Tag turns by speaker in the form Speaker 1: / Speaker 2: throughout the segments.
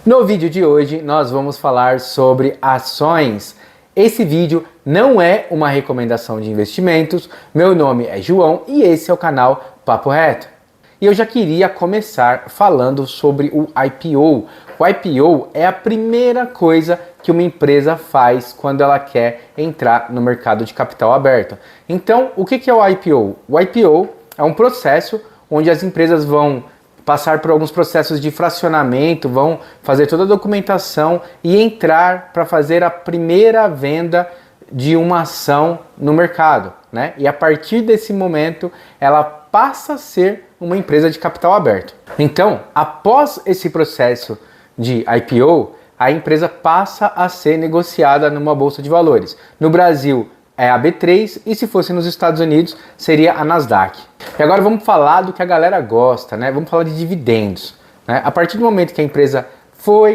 Speaker 1: No vídeo de hoje nós vamos falar sobre ações. Esse vídeo não é uma recomendação de investimentos, meu nome é João e esse é o canal Papo Reto. E eu já queria começar falando sobre o IPO. O IPO é a primeira coisa que uma empresa faz quando ela quer entrar no mercado de capital aberto. Então, o que é o IPO? O IPO é um processo onde as empresas vão passar por alguns processos de fracionamento, vão fazer toda a documentação e entrar para fazer a primeira venda de uma ação no mercado, né? E a partir desse momento, ela passa a ser uma empresa de capital aberto. Então, após esse processo de IPO, a empresa passa a ser negociada numa bolsa de valores. No Brasil, é a B3 e se fosse nos Estados Unidos seria a Nasdaq. E agora vamos falar do que a galera gosta, né? Vamos falar de dividendos, né? A partir do momento que a empresa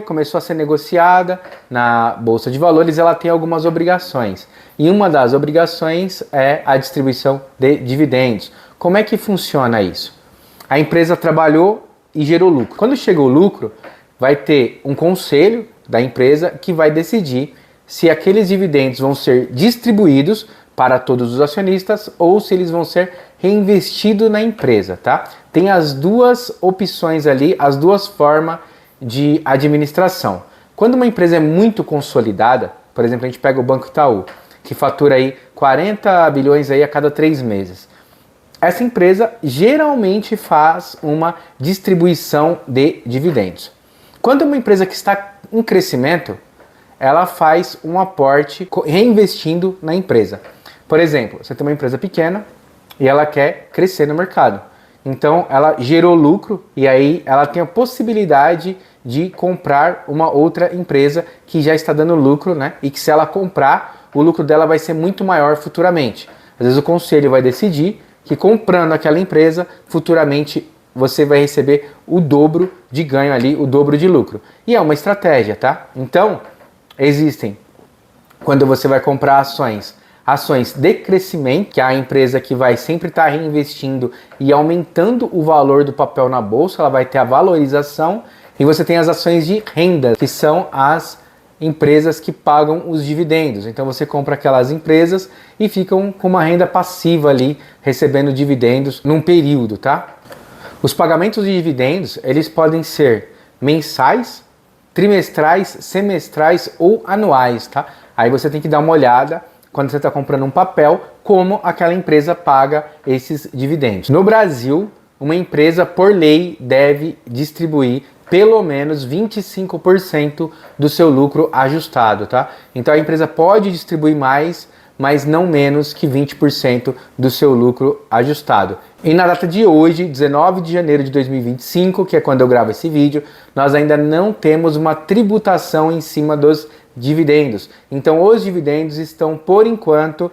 Speaker 1: começou a ser negociada na Bolsa de Valores, ela tem algumas obrigações. E uma das obrigações é a distribuição de dividendos. Como é que funciona isso? A empresa trabalhou e gerou lucro. Quando chega o lucro, vai ter um conselho da empresa que vai decidir se aqueles dividendos vão ser distribuídos para todos os acionistas ou se eles vão ser reinvestidos na empresa, tá? Tem as duas opções ali, as duas formas de administração. Quando uma empresa é muito consolidada, por exemplo, a gente pega o Banco Itaú, que fatura aí 40 bilhões aí a cada 3 meses. Essa empresa geralmente faz uma distribuição de dividendos. Quando uma empresa que está em crescimento, ela faz um aporte reinvestindo na empresa. Por exemplo, você tem uma empresa pequena e ela quer crescer no mercado. Então, ela gerou lucro e aí ela tem a possibilidade de comprar uma outra empresa que já está dando lucro, né? E que se ela comprar, o lucro dela vai ser muito maior futuramente. Às vezes o conselho vai decidir que comprando aquela empresa, futuramente você vai receber o dobro de ganho ali, o dobro de lucro. E é uma estratégia, tá? Então, existem, quando você vai comprar ações de crescimento, que é a empresa que vai sempre estar reinvestindo e aumentando o valor do papel na bolsa, ela vai ter a valorização, e você tem as ações de renda, que são as empresas que pagam os dividendos. Então você compra aquelas empresas e ficam com uma renda passiva ali, recebendo dividendos num período, tá? Os pagamentos de dividendos, eles podem ser mensais, trimestrais, semestrais ou anuais, tá? Aí você tem que dar uma olhada quando você está comprando um papel, como aquela empresa paga esses dividendos. No Brasil, uma empresa, por lei, deve distribuir pelo menos 25% do seu lucro ajustado, tá? Então a empresa pode distribuir mais, mas não menos que 20% do seu lucro ajustado. E na data de hoje, 19 de janeiro de 2025, que é quando eu gravo esse vídeo, nós ainda não temos uma tributação em cima dos dividendos. Então os dividendos estão, por enquanto,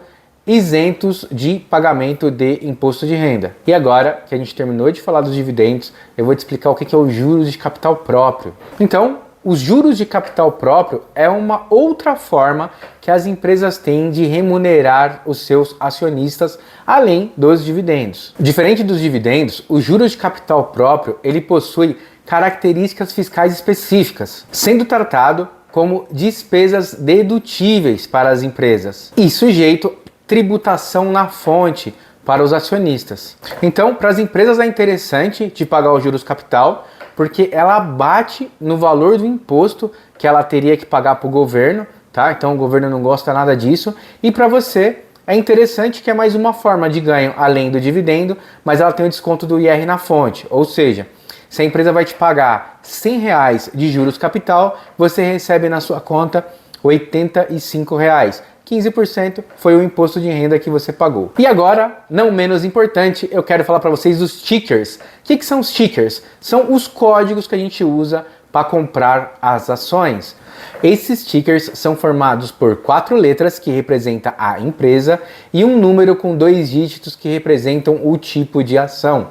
Speaker 1: isentos de pagamento de imposto de renda. E agora que a gente terminou de falar dos dividendos, eu vou te explicar o que é o juros de capital próprio. Então, os juros de capital próprio é uma outra forma que as empresas têm de remunerar os seus acionistas, além dos dividendos. Diferente dos dividendos, os juros de capital próprio, ele possui características fiscais específicas, sendo tratado como despesas dedutíveis para as empresas e sujeito a tributação na fonte para os acionistas. Então, para as empresas é interessante de pagar os juros capital, porque ela bate no valor do imposto que ela teria que pagar para o governo, tá? Então o governo não gosta nada disso. E para você é interessante que é mais uma forma de ganho além do dividendo, mas ela tem o desconto do IR na fonte. Ou seja, se a empresa vai te pagar R$100 de juros capital, você recebe na sua conta R$85. 15% foi o imposto de renda que você pagou. E agora, não menos importante, eu quero falar para vocês dos tickers. O que são os tickers? São os códigos que a gente usa para comprar as ações. Esses tickers são formados por 4 letras que representam a empresa e um número com 2 dígitos que representam o tipo de ação.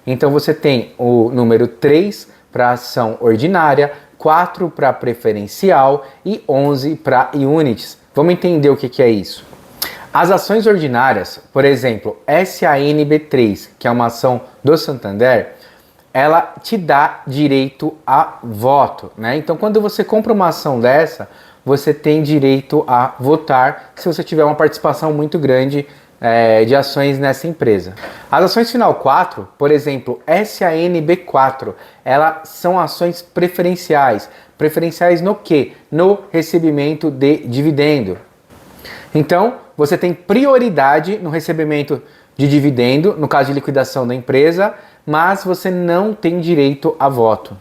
Speaker 1: Então você tem o número 3 para ação ordinária, 4 para preferencial e 11 para units. Vamos entender o que é isso. As ações ordinárias, por exemplo, SANB3, que é uma ação do Santander, ela te dá direito a voto, né? Então, quando você compra uma ação dessa, você tem direito a votar se você tiver uma participação muito grande de ações nessa empresa. As ações final 4, por exemplo, SANB4, elas são ações preferenciais. Preferenciais no quê? No recebimento de dividendo. Então, você tem prioridade no recebimento de dividendo, no caso de liquidação da empresa, mas você não tem direito a voto.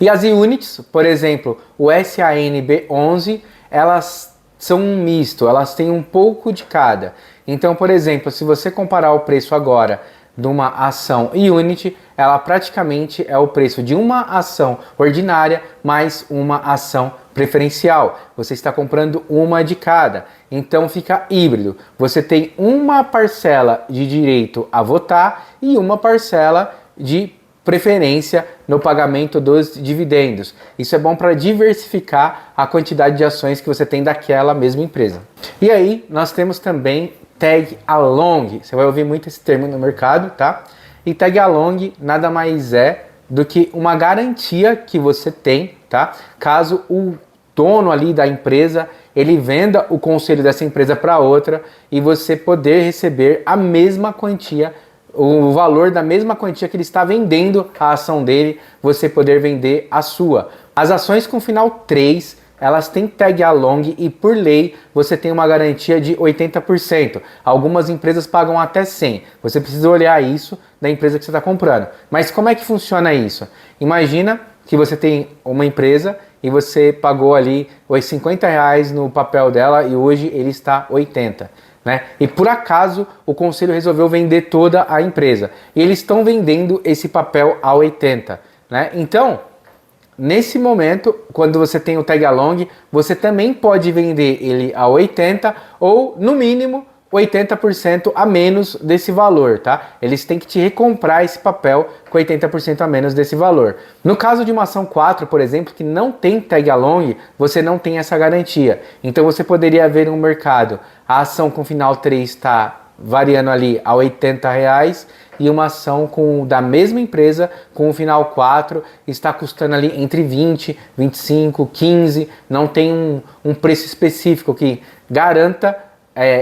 Speaker 1: E as units, por exemplo, o SANB11, elas são um misto, elas têm um pouco de cada. Então, por exemplo, se você comparar o preço agora de uma ação unit, ela praticamente é o preço de uma ação ordinária mais uma ação preferencial. Você está comprando uma de cada. Então fica híbrido. Você tem uma parcela de direito a votar e uma parcela de preferência no pagamento dos dividendos. Isso é bom para diversificar a quantidade de ações que você tem daquela mesma empresa. E aí nós temos também tag along. Você vai ouvir muito esse termo no mercado, tá? E tag along nada mais é do que uma garantia que você tem, tá? Caso o dono ali da empresa ele venda o conselho dessa empresa para outra e você poder receber a mesma quantia, o valor da mesma quantia que ele está vendendo a ação dele, você poder vender a sua. As ações com final 3, elas têm tag along e por lei você tem uma garantia de 80%. Algumas empresas pagam até 100%. Você precisa olhar isso da empresa que você está comprando. Mas como é que funciona isso? Imagina que você tem uma empresa e você pagou ali os R$50 no papel dela e hoje ele está 80, né? E por acaso o conselho resolveu vender toda a empresa e eles estão vendendo esse papel a 80, né? Então, nesse momento, quando você tem o tag along, você também pode vender ele a 80 ou no mínimo 80% a menos desse valor, tá? Eles têm que te recomprar esse papel com 80% a menos desse valor. No caso de uma ação 4, por exemplo, que não tem tag along, você não tem essa garantia. Então você poderia ver no mercado, a ação com final 3 está variando ali a R$80 e uma ação da mesma empresa com o final 4 está custando ali entre 20, 25, 15, não tem um preço específico que garanta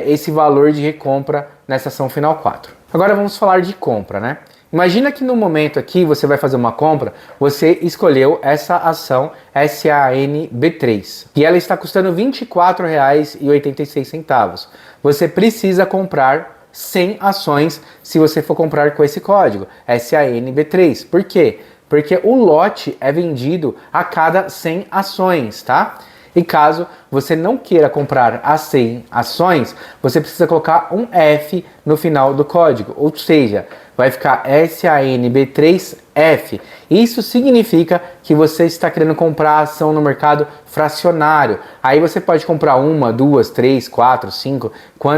Speaker 1: esse valor de recompra nessa ação final 4. Agora vamos falar de compra, né? Imagina que no momento aqui você vai fazer uma compra, você escolheu essa ação SANB3 e ela está custando R$ 24,86. Você precisa comprar 100 ações se você for comprar com esse código SANB3. Por quê? Porque o lote é vendido a cada 100 ações, tá? E caso você não queira comprar as 100 ações, você precisa colocar um F no final do código, ou seja, vai ficar SANB3F. Isso significa que você está querendo comprar a ação no mercado fracionário. Aí você pode comprar uma, duas, três, quatro, cinco,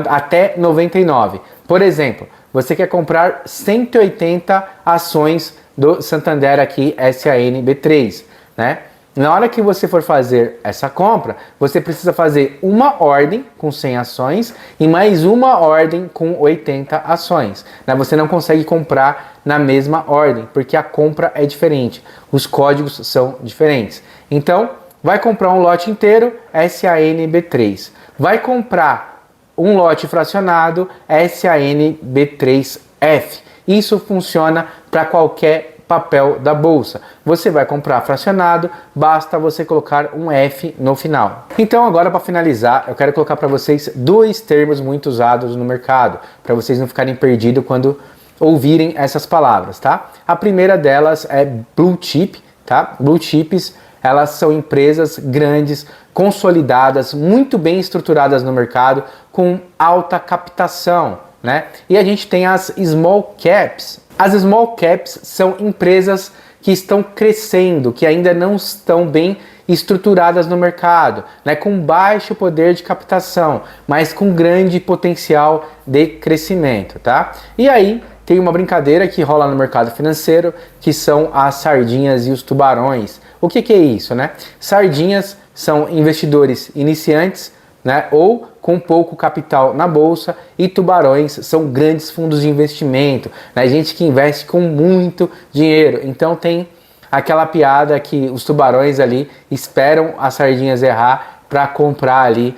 Speaker 1: até 99. Por exemplo, você quer comprar 180 ações do Santander aqui, SANB3, né? Na hora que você for fazer essa compra, você precisa fazer uma ordem com 100 ações e mais uma ordem com 80 ações. Você não consegue comprar na mesma ordem, porque a compra é diferente, os códigos são diferentes. Então, vai comprar um lote inteiro, SANB3. Vai comprar um lote fracionado, SANB3F. Isso funciona para qualquer papel da bolsa. Você vai comprar fracionado, basta você colocar um F no final. Então agora, para finalizar, eu quero colocar para vocês dois termos muito usados no mercado, para vocês não ficarem perdidos quando ouvirem essas palavras, tá? A primeira delas é blue chip, tá? Blue chips, elas são empresas grandes, consolidadas, muito bem estruturadas no mercado, com alta captação, né? E a gente tem as small caps. As small caps são empresas que estão crescendo, que ainda não estão bem estruturadas no mercado, né, com baixo poder de captação, mas com grande potencial de crescimento, tá? E aí tem uma brincadeira que rola no mercado financeiro, que são as sardinhas e os tubarões. O que é isso, né? Sardinhas são investidores iniciantes, né, ou com pouco capital na bolsa, e tubarões são grandes fundos de investimento, né, gente que investe com muito dinheiro. Então tem aquela piada que os tubarões ali esperam as sardinhas errar para comprar ali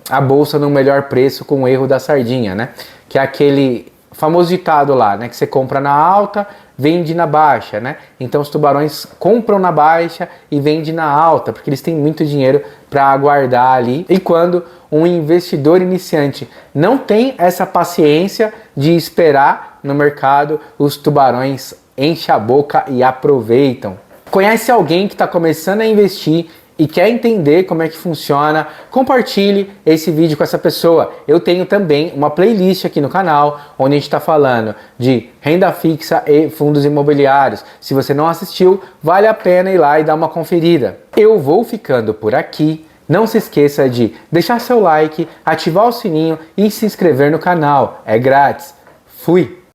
Speaker 1: a bolsa no melhor preço com o erro da sardinha, né? Que é aquele famoso ditado lá, né? Que você compra na alta, vende na baixa, né? Então os tubarões compram na baixa e vendem na alta, porque eles têm muito dinheiro para aguardar ali. E quando um investidor iniciante não tem essa paciência de esperar no mercado, os tubarões enchem a boca e aproveitam. Conhece alguém que está começando a investir e quer entender como é que funciona? Compartilhe esse vídeo com essa pessoa. Eu tenho também uma playlist aqui no canal, onde a gente está falando de renda fixa e fundos imobiliários. Se você não assistiu, vale a pena ir lá e dar uma conferida. Eu vou ficando por aqui. Não se esqueça de deixar seu like, ativar o sininho e se inscrever no canal. É grátis. Fui!